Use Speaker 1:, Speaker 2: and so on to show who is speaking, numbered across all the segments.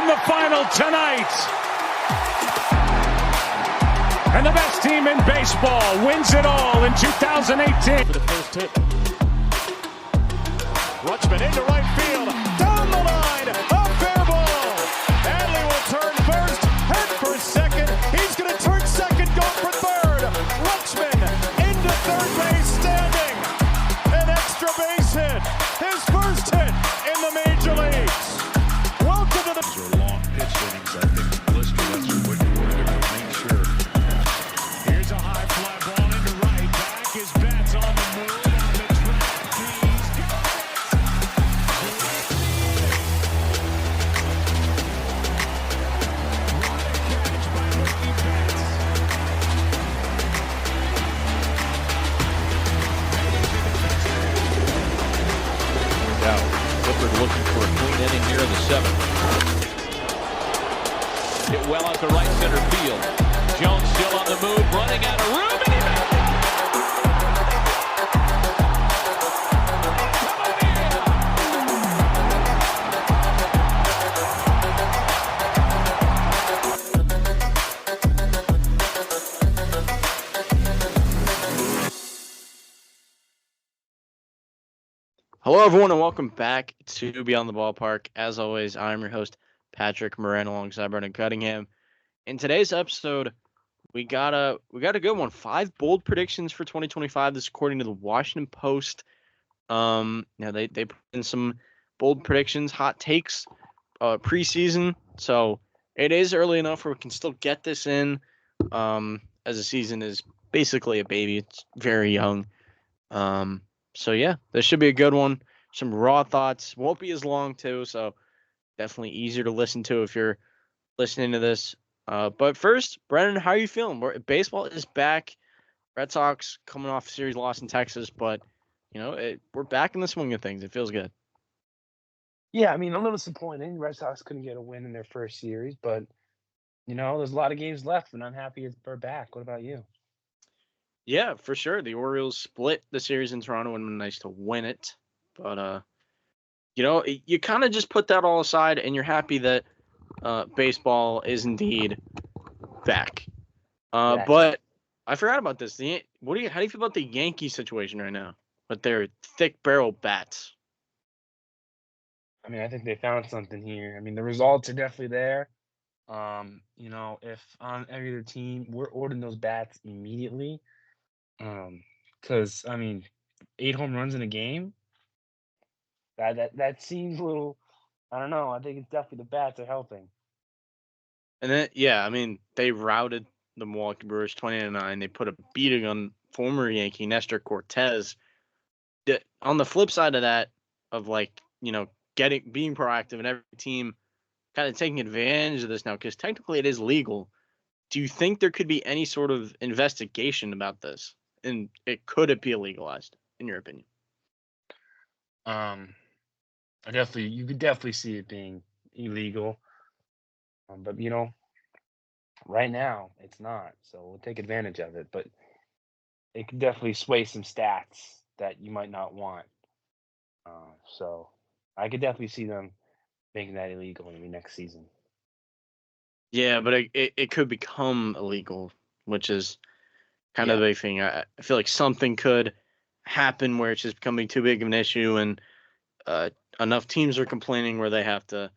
Speaker 1: the final tonight. And the best team in baseball wins it all in 2018.
Speaker 2: For the first hit. Rutschman into right field. Down the line. A fair ball. Adley will turn first. Head for second. He's going to turn second. Go for third. Rutschman into third base standing. An extra base hit. His first hit in the major leagues. Welcome to the...
Speaker 3: These are long pitch innings, I think. Blister, that's what you wanted to make sure.
Speaker 1: Here's a high fly ball into right. Back is Betts on the move. On the track. He's got it. Catch by Mookie Betts.
Speaker 3: Now, Clippard looking for a clean inning here in the seventh.
Speaker 2: Hit well out to right center field. Jones still on the move, running out of room, and he makes it.
Speaker 4: Hello, everyone, and welcome back to Beyond the Ballpark. As always, I'm your host, Patrick Moran, alongside Brendan Cunningham. In today's episode, we got a good one. 5 bold predictions for 2025. This is according to the Washington Post. Now they put in some bold predictions, hot takes, preseason. So it is early enough where we can still get this in. As the season is basically a baby, it's very young. So yeah, this should be a good one. Some raw thoughts. Won't be as long too, so definitely easier to listen to if you're listening to this. But first, Brendan, how are you feeling? Baseball is back. Red Sox coming off a series loss in Texas, but we're back in the swing of things. It feels good.
Speaker 5: Yeah, I mean, a little disappointing. Red Sox couldn't get a win in their first series, but there's a lot of games left, and I'm happy they're back. What about you?
Speaker 4: Yeah, for sure. The Orioles split the series in Toronto, and it would be nice to win it. But you kind of just put that all aside, and you're happy that baseball is indeed back. But I forgot about this. How do you feel about the Yankees situation right now with their thick barrel bats?
Speaker 5: I mean, I think they found something here. I mean, the results are definitely there. If on every other team, we're ordering those bats immediately. Because I mean, 8 home runs in a game. That seems a little. I don't know. I think it's definitely the bats are helping.
Speaker 4: And then, yeah, I mean, they routed the Milwaukee Brewers 20-9. They put a beating on former Yankee Nestor Cortez. On the flip side of that, of being proactive, and every team kind of taking advantage of this now, because technically it is legal. Do you think there could be any sort of investigation about this? And could it be illegalized, in your opinion?
Speaker 5: You could definitely see it being illegal. But right now it's not. So we'll take advantage of it. But it could definitely sway some stats that you might not want. So I could definitely see them making that illegal in the next season.
Speaker 4: Yeah, but it could become illegal, which is kind of the big thing. I feel like something could happen where it's just becoming too big of an issue, and enough teams are complaining where they have to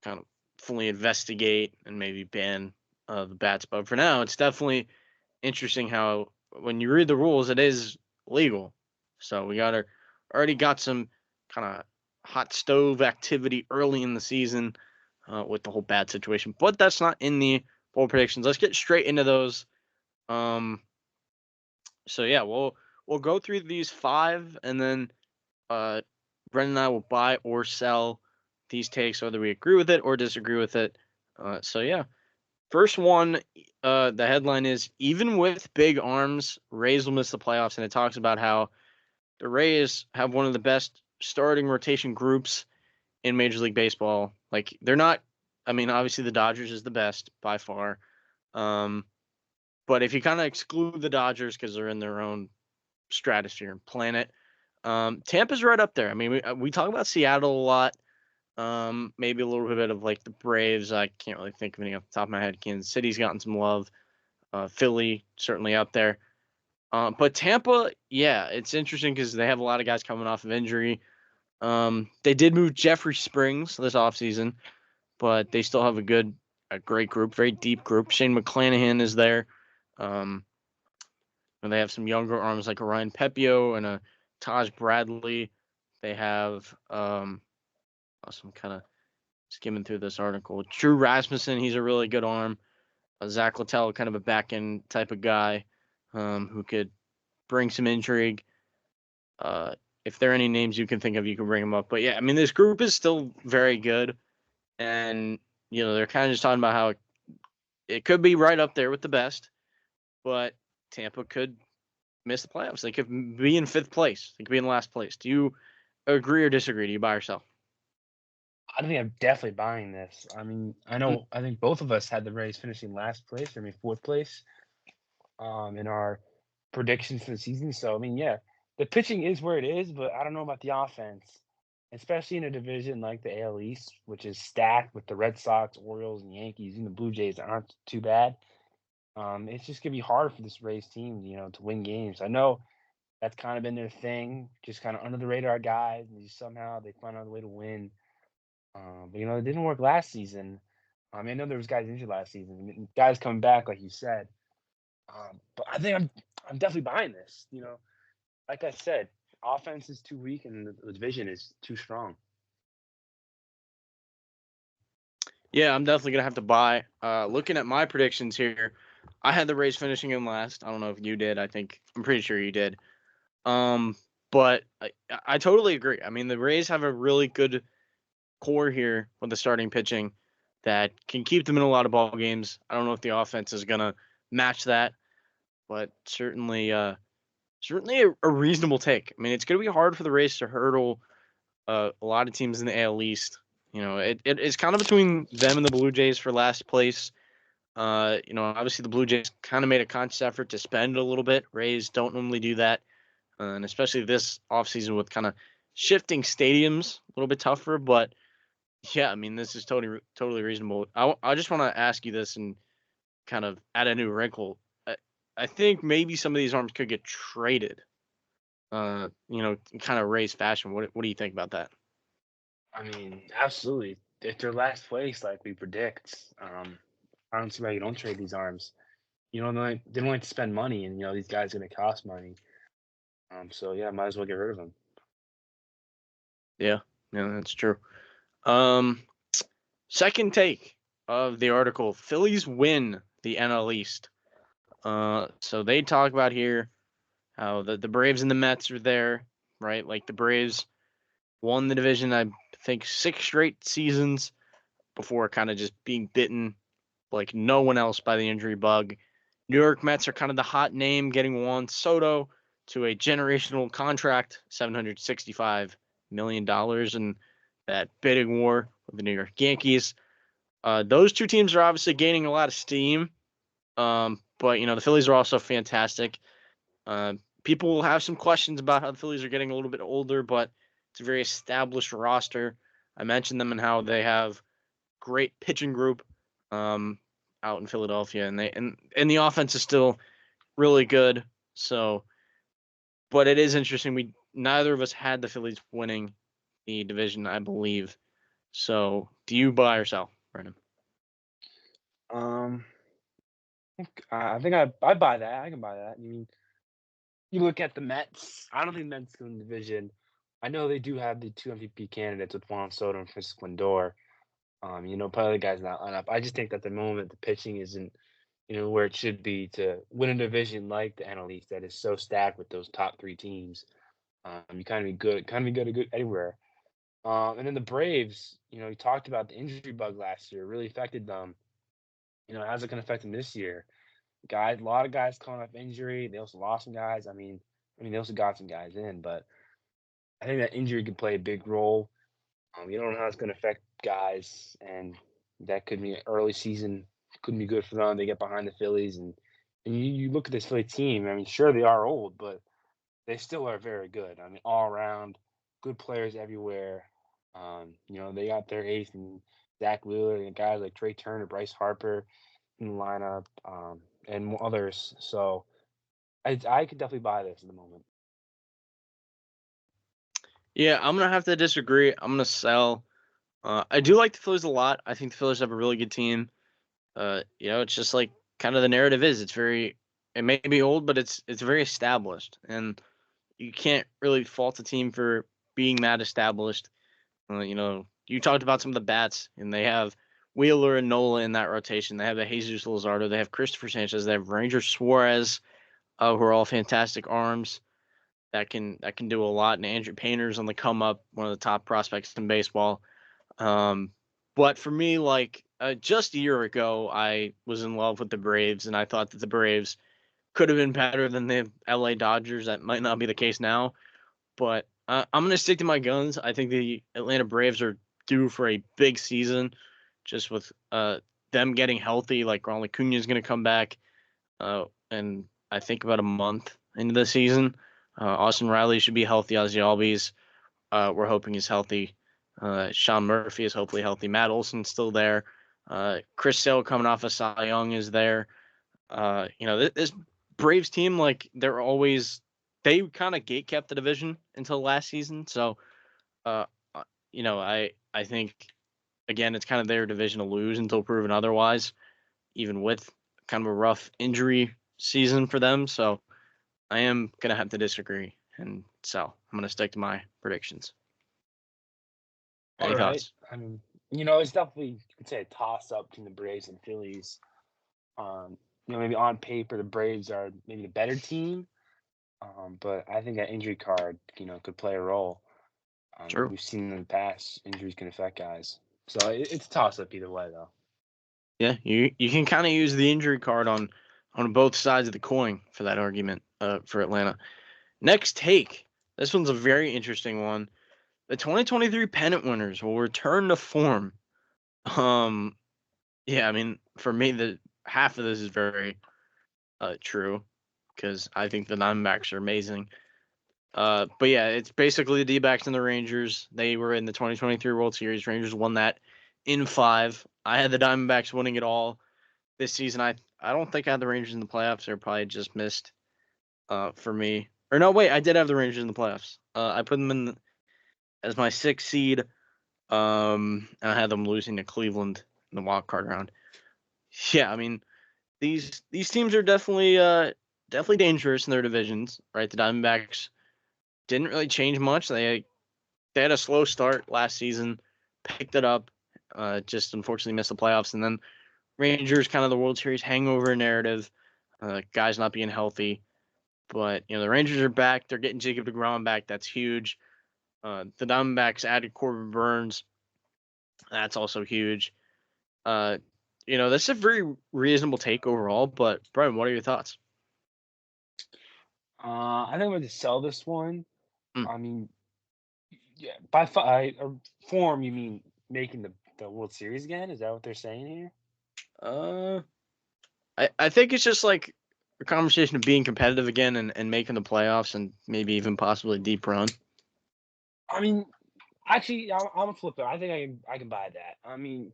Speaker 4: kind of fully investigate and maybe ban the bats. But for now, it's definitely interesting how when you read the rules, it is legal. So we already got some kind of hot stove activity early in the season with the whole bat situation. But that's not in the bold predictions. Let's get straight into those. So yeah, we'll go through these 5, and then Brendan and I will buy or sell these takes, whether we agree with it or disagree with it. So yeah, first one, the headline is, even with big arms, Rays will miss the playoffs, and it talks about how the Rays have one of the best starting rotation groups in Major League Baseball. Like, they're not, I mean, obviously the Dodgers is the best by far. But if you kind of exclude the Dodgers because they're in their own stratosphere and planet, Tampa's right up there. I mean, we talk about Seattle a lot. Maybe a little bit of like the Braves. I can't really think of any off the top of my head. Kansas City's gotten some love. Philly certainly up there. But Tampa, yeah, it's interesting because they have a lot of guys coming off of injury. They did move Jeffrey Springs this offseason, but they still have a great group, very deep group. Shane McClanahan is there. And they have some younger arms like a Ryan Pepio and a Taj Bradley. They have some kind of skimming through this article. Drew Rasmussen, he's a really good arm. Zach Littell, kind of a back end type of guy, who could bring some intrigue. If there are any names you can think of, you can bring them up. But yeah, I mean, this group is still very good, and they're kind of just talking about how it could be right up there with the best, but Tampa could miss the playoffs. They could be in fifth place. They could be in last place. Do you agree or disagree? Do you buy or sell?
Speaker 5: I think I'm definitely buying this. I mean, I think both of us had the Rays finishing last place, fourth place, in our predictions for the season. So, I mean, yeah, the pitching is where it is, but I don't know about the offense, especially in a division like the AL East, which is stacked with the Red Sox, Orioles, and Yankees, and the Blue Jays aren't too bad. It's just gonna be hard for this Rays team, to win games. I know that's kind of been their thing, just kind of under the radar guys, and somehow they find out a way to win. But it didn't work last season. I know there was guys injured last season, guys coming back, like you said. But I think I'm definitely buying this. Like I said, offense is too weak and the division is too strong.
Speaker 4: Yeah, I'm definitely gonna have to buy. Looking at my predictions here, I had the Rays finishing in last. I don't know if you did. I'm pretty sure you did. But I totally agree. I mean, the Rays have a really good core here with the starting pitching that can keep them in a lot of ball games. I don't know if the offense is gonna match that, but certainly a reasonable take. I mean, it's gonna be hard for the Rays to hurdle a lot of teams in the AL East. It's kind of between them and the Blue Jays for last place. Obviously the Blue Jays kind of made a conscious effort to spend a little bit. Rays don't normally do that, and especially this offseason with kind of shifting stadiums, a little bit tougher. But yeah, I mean, this is totally reasonable. I just want to ask you this and kind of add a new wrinkle. I think maybe some of these arms could get traded. In kind of Rays fashion. What do you think about that?
Speaker 5: I mean, absolutely. If they're last place, like we predict, I don't see why you don't trade these arms. They don't like to spend money, and these guys are going to cost money. So yeah, might as well get rid of them.
Speaker 4: Yeah, that's true. Second take of the article: Phillies win the NL East. So they talk about here how the Braves and the Mets are there, right? Like the Braves won the division, I think 6 straight seasons before kind of just being bitten like no one else by the injury bug. New York Mets are kind of the hot name, getting Juan Soto to a generational contract, $765 million in that bidding war with the New York Yankees. Those two teams are obviously gaining a lot of steam, but the Phillies are also fantastic. People will have some questions about how the Phillies are getting a little bit older, but it's a very established roster. I mentioned them and how they have great pitching group out in Philadelphia, and the offense is still really good. So, but it is interesting. Neither of us had the Phillies winning the division, I believe. So, do you buy or sell, Brandon?
Speaker 5: I think I buy that. I can buy that. I mean, you look at the Mets. I don't think the Mets win the division. I know they do have the 2 MVP candidates with Juan Soto and Francisco Lindor. Probably the guys in that lineup. I just think at the moment the pitching isn't, where it should be to win a division like the NL East that is so stacked with those top 3 teams. You kind of be good anywhere. And then the Braves, you talked about the injury bug last year, really affected them. How's it going to affect them this year? A lot of guys coming off injury. They also lost some guys. I mean, they also got some guys in, but I think that injury could play a big role. You don't know how it's going to affect guys, and that could be early season. Couldn't be good for them. They get behind the Phillies, and you look at this Philly team. I mean, sure they are old, but they still are very good. I mean, all around, good players everywhere. They got their ace and Zach Wheeler and guys like Trey Turner, Bryce Harper in the lineup, and others. So I could definitely buy this at the moment.
Speaker 4: Yeah, I'm gonna have to disagree. I'm gonna sell. I do like the Phillies a lot. I think the Phillies have a really good team. It's just like kind of the narrative is. It may be old, but it's very established, and you can't really fault the team for being that established. You talked about some of the bats, and they have Wheeler and Nola in that rotation. They have the Jesus Luzardo. They have Christopher Sanchez. They have Ranger Suarez, who are all fantastic arms that can do a lot. And Andrew Painter's on the come up, one of the top prospects in baseball. Um, but for me, like just a year ago, I was in love with the Braves, and I thought that the Braves could have been better than the LA Dodgers. That might not be the case now, but I'm going to stick to my guns. I think the Atlanta Braves are due for a big season, just with them getting healthy. Like Ronald Acuna is going to come back, and I think about a month into the season. Austin Riley should be healthy. Ozzy Albies, we're hoping he's healthy. Sean Murphy is hopefully healthy. Matt Olson's still there. Chris Sale coming off of Cy Young is there. This Braves team, like they kind of gate kept the division until last season. So, uh, I think again it's kind of their division to lose until proven otherwise, even with kind of a rough injury season for them. So, I am gonna have to disagree and sell. I'm gonna stick to my predictions.
Speaker 5: All
Speaker 4: Any
Speaker 5: right.
Speaker 4: thoughts?
Speaker 5: I mean, it's definitely you could say a toss up between the Braves and Phillies. Maybe on paper the Braves are maybe the better team. But I think that injury card, could play a role.
Speaker 4: True.
Speaker 5: We've seen in the past injuries can affect guys. So it's a toss up either way though.
Speaker 4: Yeah, you can kind of use the injury card on both sides of the coin for that argument for Atlanta. Next take. This one's a very interesting one. The 2023 pennant winners will return to form. Um, yeah, I mean, for me, the half of this is very true because I think the Diamondbacks are amazing. But yeah, it's basically the D-backs and the Rangers. They were in the 2023 World Series. Rangers won that in 5. I had the Diamondbacks winning it all this season. I don't think I had the Rangers in the playoffs. They're probably just missed for me. Or no, wait, I did have the Rangers in the playoffs. I put them in as my 6th seed. And I had them losing to Cleveland in the wild card round. Yeah, I mean these teams are definitely dangerous in their divisions, right? The Diamondbacks didn't really change much. They had a slow start last season, picked it up, just unfortunately missed the playoffs, and then Rangers kind of the World Series hangover narrative, guys not being healthy. But the Rangers are back. They're getting Jacob deGrom back. That's huge. The Diamondbacks added Corbin Burns. That's also huge. Uh, that's a very reasonable take overall. But Brian, what are your thoughts?
Speaker 5: I think I'm going to sell this one.
Speaker 4: Mm.
Speaker 5: I mean, yeah, form you mean making the World Series again? Is that what they're saying here?
Speaker 4: Uh, I think it's just like a conversation of being competitive again and making the playoffs and maybe even possibly a deep run.
Speaker 5: I mean, actually, I'm a flipper. I think I can buy that. I mean,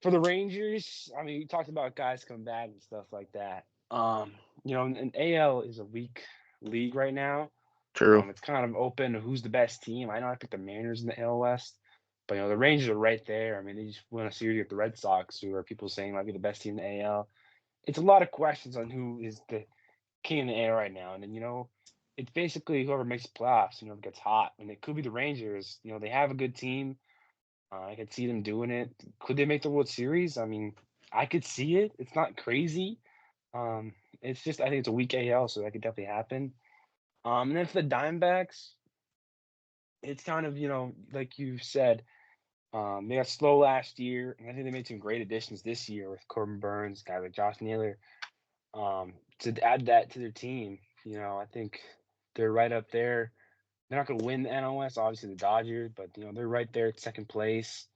Speaker 5: for the Rangers, I mean, you talked about guys coming back and stuff like that. And AL is a weak league right now.
Speaker 4: True.
Speaker 5: It's kind of open to who's the best team. I know I picked the Mariners in the AL West, but the Rangers are right there. I mean, they just won a series with the Red Sox, who are people saying might be the best team in the AL. It's a lot of questions on who is the king in the AL right now, and then it's basically whoever makes the playoffs. Gets hot, and it could be the Rangers. They have a good team. I could see them doing it. Could they make the World Series? I mean, I could see it. It's not crazy. It's just I think it's a weak AL, so that could definitely happen. And then for the Diamondbacks, it's kind of like you said, they got slow last year, and I think they made some great additions this year with Corbin Burns, guys like Josh Naylor, to add that to their team. I think they're right up there. They're not going to win the NL West, obviously the Dodgers, but they're right there at second place.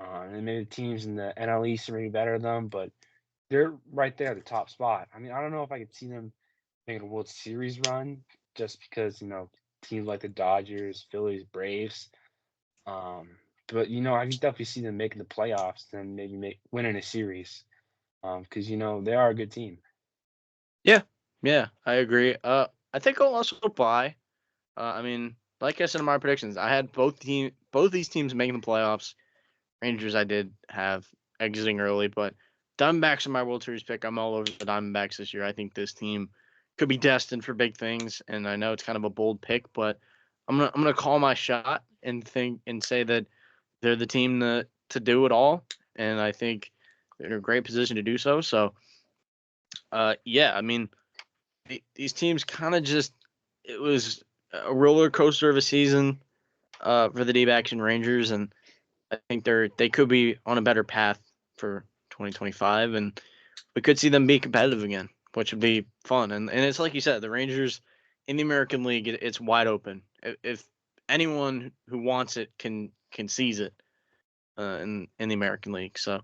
Speaker 5: And then maybe the teams in the NL East are maybe better than them, but they're right there at the top spot. I mean, I don't know if I could see them making a World Series run just because teams like the Dodgers, Phillies, Braves. But I can definitely see them making the playoffs and maybe winning a series. Because they are a good team.
Speaker 4: Yeah, yeah, I agree. I think I'll also buy. I mean, like I said in my predictions, I had both these teams making the playoffs. Rangers, I did have exiting early, but Diamondbacks are my World Series pick. I'm all over the Diamondbacks this year. I think this team could be destined for big things, and I know it's kind of a bold pick, but I'm gonna call my shot and say that they're the team to do it all, and I think they're in a great position to do so. So, yeah, I mean, these teams kind of just it was a roller coaster of a season for the D-backs and Rangers, and I think they could be on a better path for 2025, and we could see them be competitive again, which would be fun. And it's like you said, the Rangers in the American League, it's wide open. If anyone who wants it can seize it in the American League, so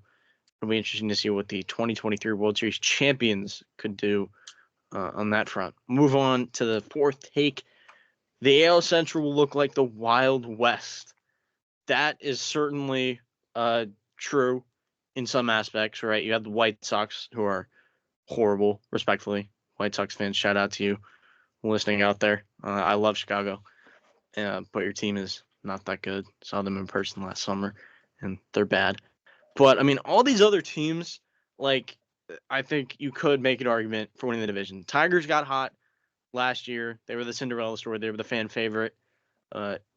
Speaker 4: it'll be interesting to see what the 2023 World Series champions could do on that front. Move on to the fourth take. The AL Central will look like the Wild West. That is certainly true in some aspects, right? You have the White Sox, who are horrible, respectfully. White Sox fans, shout out to you listening out there. I love Chicago, but your team is not that good. Saw them in person last summer, and they're bad. But I mean, all these other teams, like I think you could make an argument for winning the division. Tigers got hot last year. They were the Cinderella story. They were the fan favorite.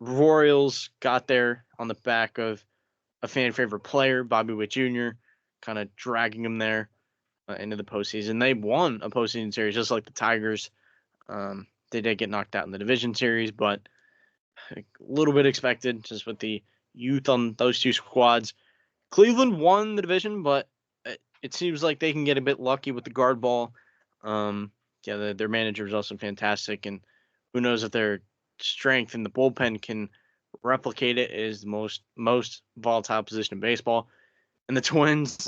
Speaker 4: Royals got there on the back of a fan favorite player, Bobby Witt Jr., kind of dragging them there into the postseason. They won a postseason series just like the Tigers. They did get knocked out in the division series, but a little bit expected just with the youth on those two squads. Cleveland won the division, but it seems like they can get a bit lucky with the guard ball. Yeah, their manager is also fantastic, and who knows if their strength in the bullpen can replicate it. It is the most volatile position in baseball. And the Twins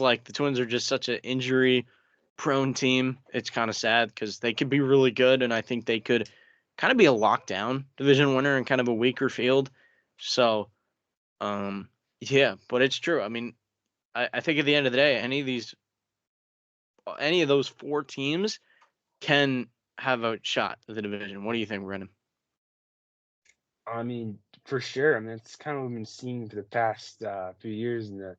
Speaker 4: are just such an injury prone team. It's kind of sad because they could be really good, and I think they could kind of be a lockdown division winner in kind of a weaker field. So, yeah, but it's true. I mean, I think at the end of the day, any of those four teams can have a shot at the division. What do you think, Brennan?
Speaker 5: I mean, for sure. I mean, it's kind of what we've been seeing for the past few years in the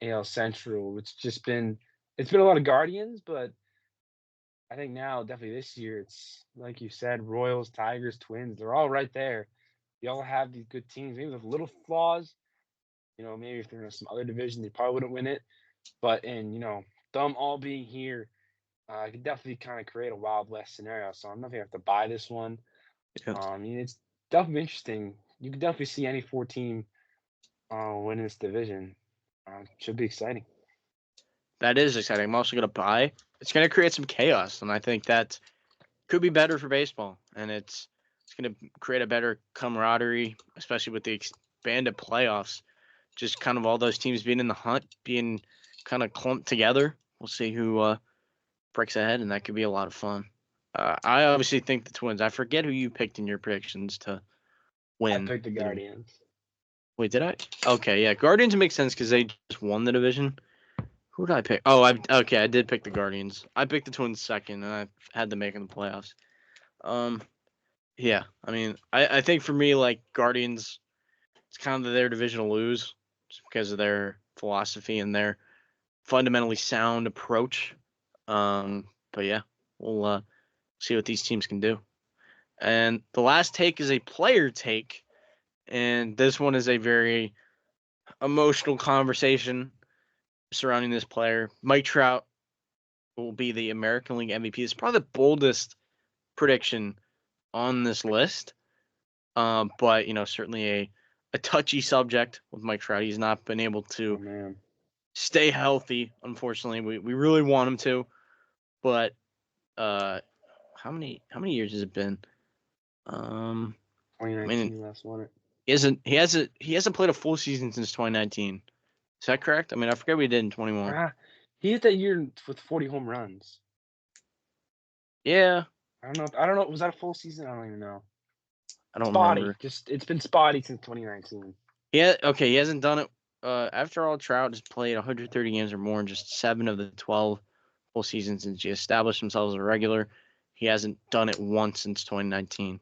Speaker 5: AL Central. It's been a lot of Guardians, but I think now definitely this year it's like you said, Royals, Tigers, Twins. They're all right there. They all have these good teams, maybe with little flaws. Maybe if they're in some other division, they probably wouldn't win it. But them all being here, I could definitely kind of create a Wild West scenario. So I'm not gonna have to buy this one.
Speaker 4: Yeah.
Speaker 5: It's definitely interesting. You could definitely see any four team winning this division. Should be exciting.
Speaker 4: That is exciting. I'm also going to buy. It's going to create some chaos, and I think that could be better for baseball. And it's going to create a better camaraderie, especially with the expanded playoffs. Just kind of all those teams being in the hunt, being kind of clumped together. We'll see who breaks ahead, and that could be a lot of fun. I obviously think the Twins. I forget who you picked in your predictions to
Speaker 5: I
Speaker 4: win.
Speaker 5: picked the Guardians.
Speaker 4: Wait, did I? Okay, yeah. Guardians makes sense because they just won the division. Who did I pick? Oh, I did pick the Guardians. I picked the Twins second, and I had them making the playoffs. Um, yeah. I mean, I think for me, like Guardians, it's kind of their division to lose, just because of their philosophy and their fundamentally sound approach. But yeah, we'll see what these teams can do. And the last take is a player take, and this one is a very emotional conversation surrounding this player. Mike Trout will be the American League MVP. It's probably the boldest prediction on this list. But certainly a touchy subject with Mike Trout. He's not been able
Speaker 5: Oh
Speaker 4: to
Speaker 5: man,
Speaker 4: stay healthy, unfortunately. We really want him to, but how many years has it been? I mean,
Speaker 5: 2019 last one.
Speaker 4: he hasn't played a full season since 2019. Is that correct? I mean, I forget what he did in 21.
Speaker 5: He hit that year with 40 home runs.
Speaker 4: Yeah,
Speaker 5: I don't know. Was that a full season? I don't even know.
Speaker 4: I don't
Speaker 5: Spotty.
Speaker 4: remember.
Speaker 5: It's been spotty since 2019.
Speaker 4: He hasn't done it. After all, Trout has played 130 games or more in just 7 of the 12 full seasons since he established himself as a regular. He hasn't done it once since 2019.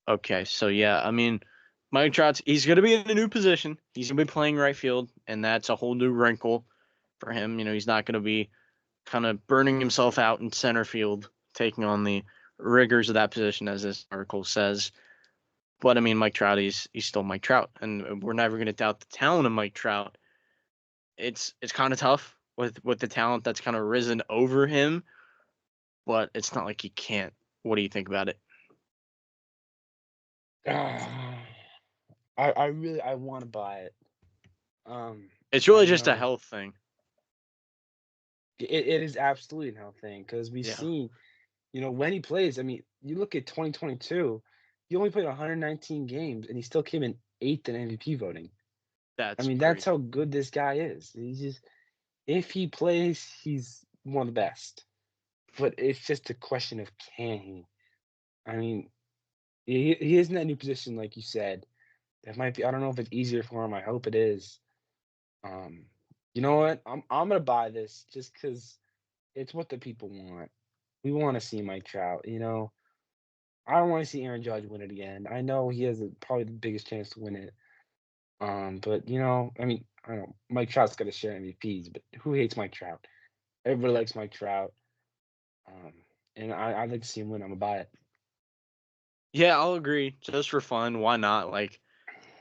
Speaker 4: Okay, so yeah, I mean, Mike Trout's he's going to be in a new position. He's going to be playing right field, and that's a whole new wrinkle for him. He's not going to be kind of burning himself out in center field, taking on the rigors of that position, as this article says. But I mean, Mike Trout, he's still Mike Trout, and we're never going to doubt the talent of Mike Trout. It's kind of tough with the talent that's kind of risen over him, but it's not like he can't. What do you think about it?
Speaker 5: I want to buy it.
Speaker 4: It's really
Speaker 5: I
Speaker 4: just a
Speaker 5: know
Speaker 4: health thing.
Speaker 5: it is absolutely a health thing because we've
Speaker 4: Yeah,
Speaker 5: seen, when he plays. I mean, you look at 2022, he only played 119 games and he still came in 8th in MVP voting. I
Speaker 4: that's
Speaker 5: mean, that's
Speaker 4: crazy.
Speaker 5: how good this guy is. He's just, if he plays, he's one of the best. But it's just a question of can he? I mean, he is in that new position, like you said. That might be. I don't know if it's easier for him. I hope it is. Um, you know what? I'm gonna buy this just because it's what the people want. We want to see Mike Trout. I don't want to see Aaron Judge win it again. I know he has probably the biggest chance to win it. But I mean, I don't know. Mike Trout's got to share MVPs, but who hates Mike Trout? Everybody likes Mike Trout. Um, and I'd like to see him win. I'm gonna buy it.
Speaker 4: Yeah, I'll agree. Just for fun, why not? Like,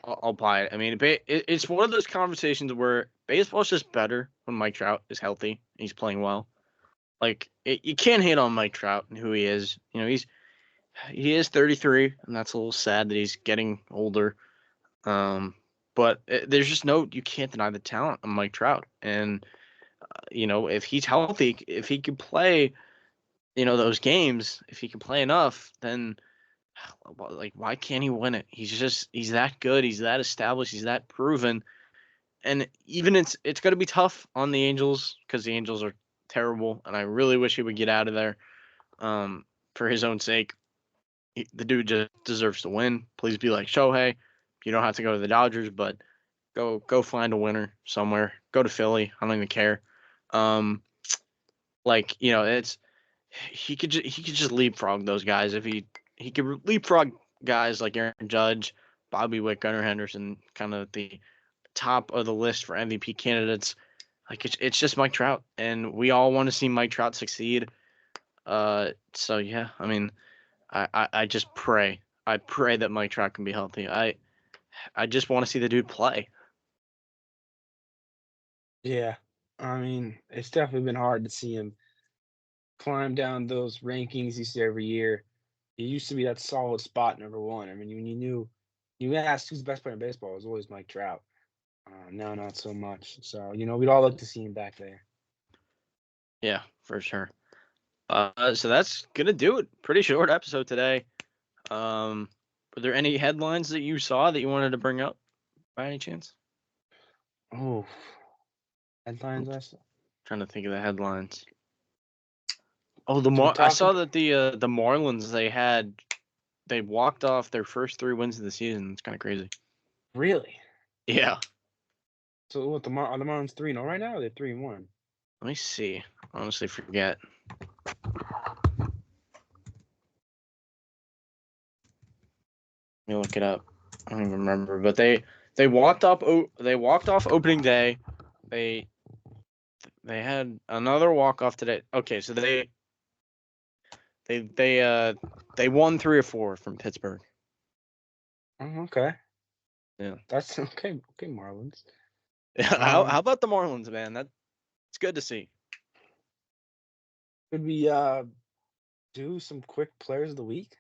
Speaker 4: I'll buy it. I mean, it's one of those conversations where baseball's just better when Mike Trout is healthy and he's playing well. Like, you can't hate on Mike Trout and who he is. He is 33, and that's a little sad that he's getting older. Um, but there's just you can't deny the talent of Mike Trout. And if he's healthy, if he can play, those games, if he can play enough, then like why can't he win it? He's that good. He's that established. He's that proven. And even it's going to be tough on the Angels because the Angels are terrible, and I really wish he would get out of there. For his own sake, the dude just deserves to win. Please be like Shohei. You don't have to go to the Dodgers, but go find a winner somewhere. Go to Philly. I don't even care. Um, it's he could just leapfrog those guys if he could leapfrog guys like Aaron Judge, Bobby Witt, Gunnar Henderson, kind of the top of the list for MVP candidates. Like it's just Mike Trout, and we all want to see Mike Trout succeed. So yeah, I mean, I just pray. I pray that Mike Trout can be healthy. I just want to see the dude play.
Speaker 5: Yeah, I mean, it's definitely been hard to see him climb down those rankings you see every year. He used to be that solid spot number one. I mean, when you asked who's the best player in baseball, it was always Mike Trout. Now, not so much. So, we'd all like to see him back there.
Speaker 4: Yeah, for sure. So that's gonna do it. Pretty short episode today. Were there any headlines that you saw that you wanted to bring up by any chance?
Speaker 5: Oh,
Speaker 4: I'm
Speaker 5: headlines I saw.
Speaker 4: trying to think of the headlines. Oh,
Speaker 5: So we
Speaker 4: I
Speaker 5: talked
Speaker 4: saw
Speaker 5: about,
Speaker 4: that the Marlins they walked off their first 3 wins of the season. It's kind of crazy.
Speaker 5: really?
Speaker 4: Yeah.
Speaker 5: So what, are the Marlins 3-0 right now, or they're 3-1?
Speaker 4: Let me see. Honestly, forget. Let me look it up. I don't even remember. But they walked up. They walked off opening day. They had another walk off today. Okay, so they won 3 or 4 from Pittsburgh.
Speaker 5: Oh, okay.
Speaker 4: Yeah.
Speaker 5: That's okay. Okay, Marlins.
Speaker 4: How about the Marlins, man? That's good to see.
Speaker 5: Could we do some quick players of the week?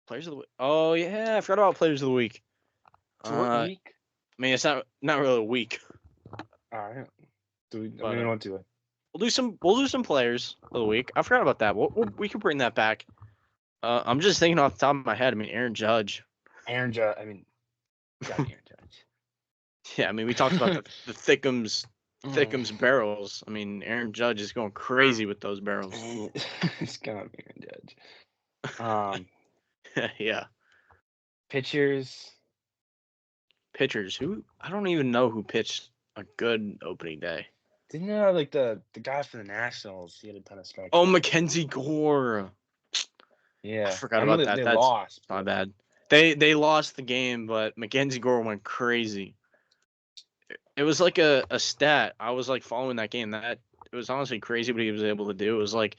Speaker 4: Players of the week. Oh yeah, I forgot about players of the week.
Speaker 5: Short
Speaker 4: I
Speaker 5: week.
Speaker 4: mean, it's not really a week,
Speaker 5: All right. Do we?
Speaker 4: but
Speaker 5: We don't do it.
Speaker 4: we'll do some players of the week. I forgot about that. We can bring that back. I'm just thinking off the top of my head. I mean, Aaron Judge.
Speaker 5: Aaron Judge. I mean, got Aaron Judge.
Speaker 4: Yeah, I mean, we talked about the Thickums barrels. I mean, Aaron Judge is going crazy with those barrels.
Speaker 5: It's got Aaron Judge.
Speaker 4: Yeah.
Speaker 5: Pitchers.
Speaker 4: pitchers. I don't even know who pitched a good opening day.
Speaker 5: Didn't you know, like the guy for the Nationals? He had a ton of strikeouts.
Speaker 4: Oh, Mackenzie Gore.
Speaker 5: Yeah,
Speaker 4: I forgot
Speaker 5: know
Speaker 4: about
Speaker 5: that
Speaker 4: that.
Speaker 5: they
Speaker 4: That's
Speaker 5: lost.
Speaker 4: my
Speaker 5: but-
Speaker 4: bad. They lost the game, but Mackenzie Gore went crazy. It was like a stat. I was like following that game. That it was honestly crazy what he was able to do. It was like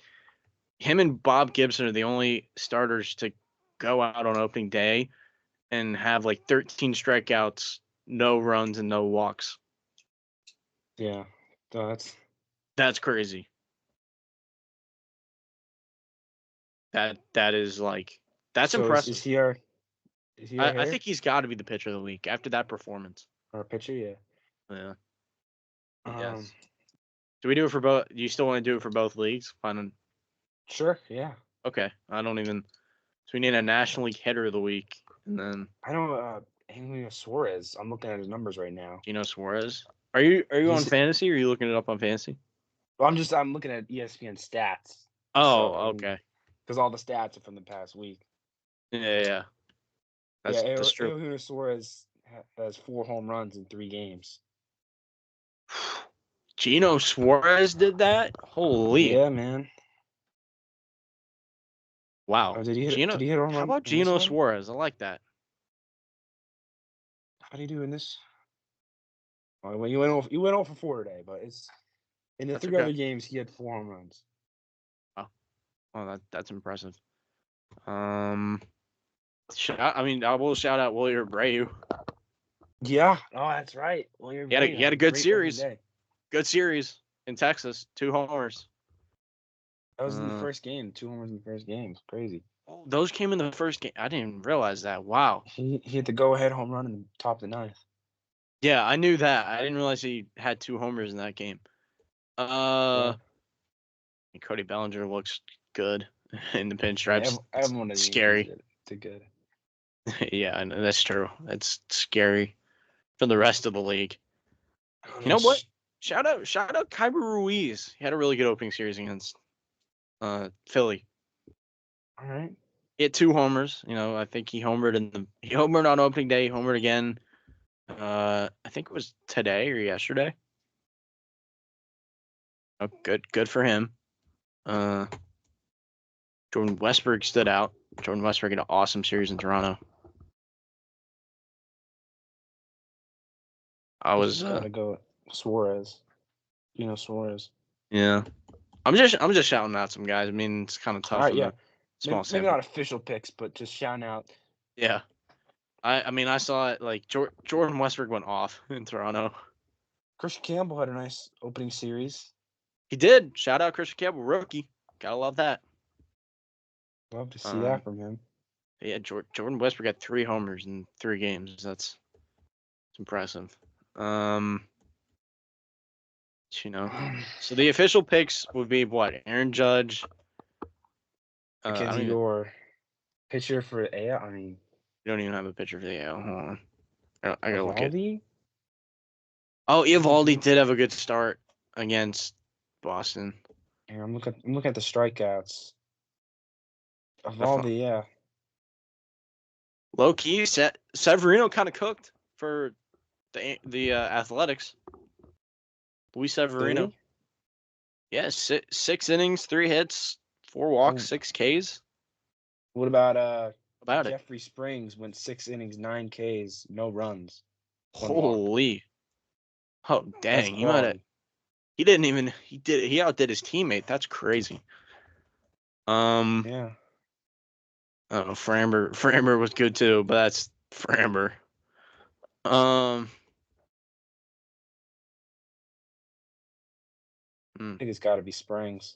Speaker 4: him and Bob Gibson are the only starters to go out on opening day and have like 13 strikeouts, no runs, and no walks.
Speaker 5: Yeah, so
Speaker 4: That's crazy. That is like that's
Speaker 5: so
Speaker 4: impressive.
Speaker 5: Is he our
Speaker 4: I
Speaker 5: hitter
Speaker 4: think he's got to be the pitcher of the week after that performance.
Speaker 5: or a pitcher? Yeah.
Speaker 4: Yeah.
Speaker 5: Um,
Speaker 4: Yes. Do we do it for both? Do you still want to do it for both leagues? Fine.
Speaker 5: Sure. Yeah.
Speaker 4: Okay. I don't even. So we need a National League hitter of the week, and then
Speaker 5: I know Emilio Suarez. I'm looking at his numbers right now.
Speaker 4: Gino Suarez. Are you on
Speaker 5: He's-
Speaker 4: fantasy? Or are you looking it up on fantasy?
Speaker 5: Well, I'm looking at ESPN stats.
Speaker 4: Oh,
Speaker 5: So, I mean,
Speaker 4: okay.
Speaker 5: Because all the stats are from the past week.
Speaker 4: Yeah. That's true.
Speaker 5: Emilio Suarez has 4 home runs in 3 games.
Speaker 4: Gino Suarez did that. Holy
Speaker 5: Yeah, man.
Speaker 4: wow!
Speaker 5: Oh, did he hit
Speaker 4: Gino,
Speaker 5: a home
Speaker 4: how
Speaker 5: run
Speaker 4: about
Speaker 5: in this
Speaker 4: Gino
Speaker 5: one?
Speaker 4: Suarez? I like that.
Speaker 5: How do you do in this? Oh, well, you went off for 4 today, but it's in the
Speaker 4: That's
Speaker 5: 3
Speaker 4: okay.
Speaker 5: other games he had 4 home runs.
Speaker 4: Oh, that's impressive. I will shout out William Abreu.
Speaker 5: Yeah. Oh, that's right. Well,
Speaker 4: He had a good series. Good series in Texas. 2 homers.
Speaker 5: That was in the first game. 2 homers in the first game. It's crazy.
Speaker 4: Oh, those came in the first game. I didn't even realize that. Wow.
Speaker 5: He hit the go-ahead home run in the top of the 9th.
Speaker 4: Yeah, I knew that. I didn't realize he had 2 homers in that game.
Speaker 5: Yeah.
Speaker 4: Cody Bellinger looks good in the pinstripes.
Speaker 5: Everyone is
Speaker 4: Scary.
Speaker 5: Did good.
Speaker 4: Yeah, I know, that's true. It's scary for the rest of the league.
Speaker 5: Oh,
Speaker 4: You know what? Shout out Kyber Ruiz. He had a really good opening series against Philly.
Speaker 5: All right.
Speaker 4: He had 2 homers. You know, I think he homered on opening day. He homered again. I think it was today or yesterday. Oh, good for him. Jordan Westbrook stood out. Jordan Westbrook had an awesome series in Toronto. I was
Speaker 5: Gotta go Suarez. Suarez.
Speaker 4: yeah. I'm just shouting out some guys. I mean, it's kind of tough.
Speaker 5: All right,
Speaker 4: in
Speaker 5: yeah.
Speaker 4: the small
Speaker 5: Maybe
Speaker 4: sample.
Speaker 5: not official picks, but just shouting out.
Speaker 4: Yeah. I mean, I saw it like Jordan Westbrook went off in Toronto.
Speaker 5: Christian Campbell had a nice opening series.
Speaker 4: He did. Shout out Christian Campbell, rookie. Gotta love that.
Speaker 5: Love to see that from him.
Speaker 4: Yeah, Jordan Westbrook got 3 homers in 3 games. That's impressive. So the official picks would be what? Aaron Judge.
Speaker 5: Mackenzie Gore, pitcher for AL. I mean,
Speaker 4: You don't even have a picture for the AL. Hold on. I gotta look at.
Speaker 5: Eovaldi?
Speaker 4: Oh, Eovaldi did have a good start against Boston.
Speaker 5: Yeah, I'm looking at the strikeouts. Eovaldi, yeah.
Speaker 4: Low key, Severino kind of cooked for the Athletics. Luis Severino.
Speaker 5: Did
Speaker 4: Yeah, 6 innings, 3 hits, 4 walks,
Speaker 5: Oh.
Speaker 4: 6 Ks.
Speaker 5: What about
Speaker 4: About it.
Speaker 5: Jeffrey Springs went 6 innings, 9 Ks, no runs. 1 walk.
Speaker 4: Holy. Oh
Speaker 5: That's
Speaker 4: dang, he might have.
Speaker 5: quality.
Speaker 4: He outdid his teammate. That's crazy.
Speaker 5: Yeah.
Speaker 4: I don't know, Framber was good too, but that's Framber.
Speaker 5: I think it's got to be Springs.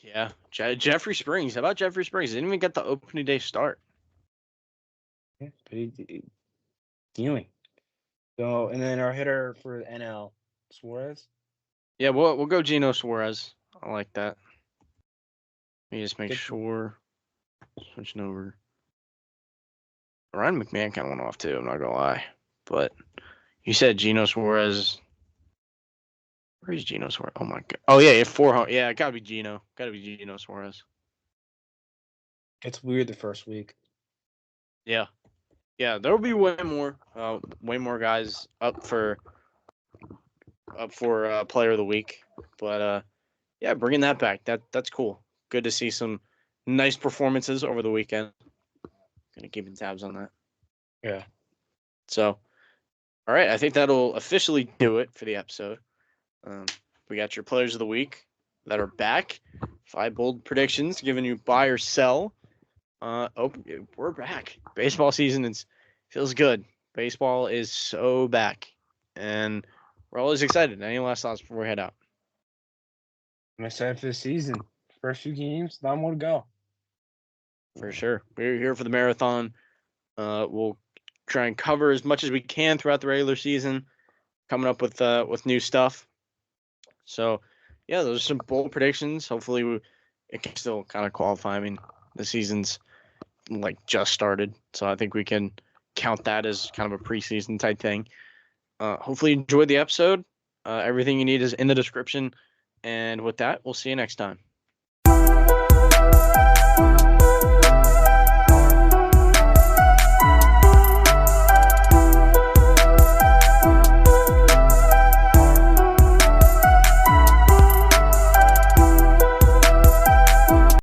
Speaker 4: Yeah, Jeffrey Springs. How about Jeffrey Springs? Didn't even get the opening day start.
Speaker 5: Yeah, but he dealing. So, and then our hitter for NL, Suarez.
Speaker 4: Yeah, we'll go Gino Suarez. I like that. Let me just make
Speaker 5: Good.
Speaker 4: sure. Switching over. Ryan McMahon kind of went off too. I'm not gonna lie, but you said Gino Suarez. Where's Gino Suarez? Oh my god. Oh yeah, he had 4. Yeah, it gotta be Gino. Gotta be Gino Suarez.
Speaker 5: It's weird the first week.
Speaker 4: Yeah. Yeah, there will be way more guys up for Player of the Week. But yeah, bringing that back, that's cool. Good to see some nice performances over the weekend. Gonna keep tabs on that.
Speaker 5: Yeah.
Speaker 4: So, all right, I think that'll officially do it for the episode. We got your Players of the Week that are back. 5 bold predictions, giving you buy or sell. We're back. Baseball season feels good. Baseball is so back, and we're always excited. Any last thoughts before we head out?
Speaker 5: I'm excited for the season. First few games, not more to go.
Speaker 4: For sure, we're here for the marathon. We'll try and cover as much as we can throughout the regular season, coming up with new stuff. So, yeah, those are some bold predictions. Hopefully, it can still kind of qualify. I mean, the season's like just started, so I think we can count that as kind of a preseason type thing. Hopefully, you enjoyed the episode. Everything you need is in the description. And with that, we'll see you next time.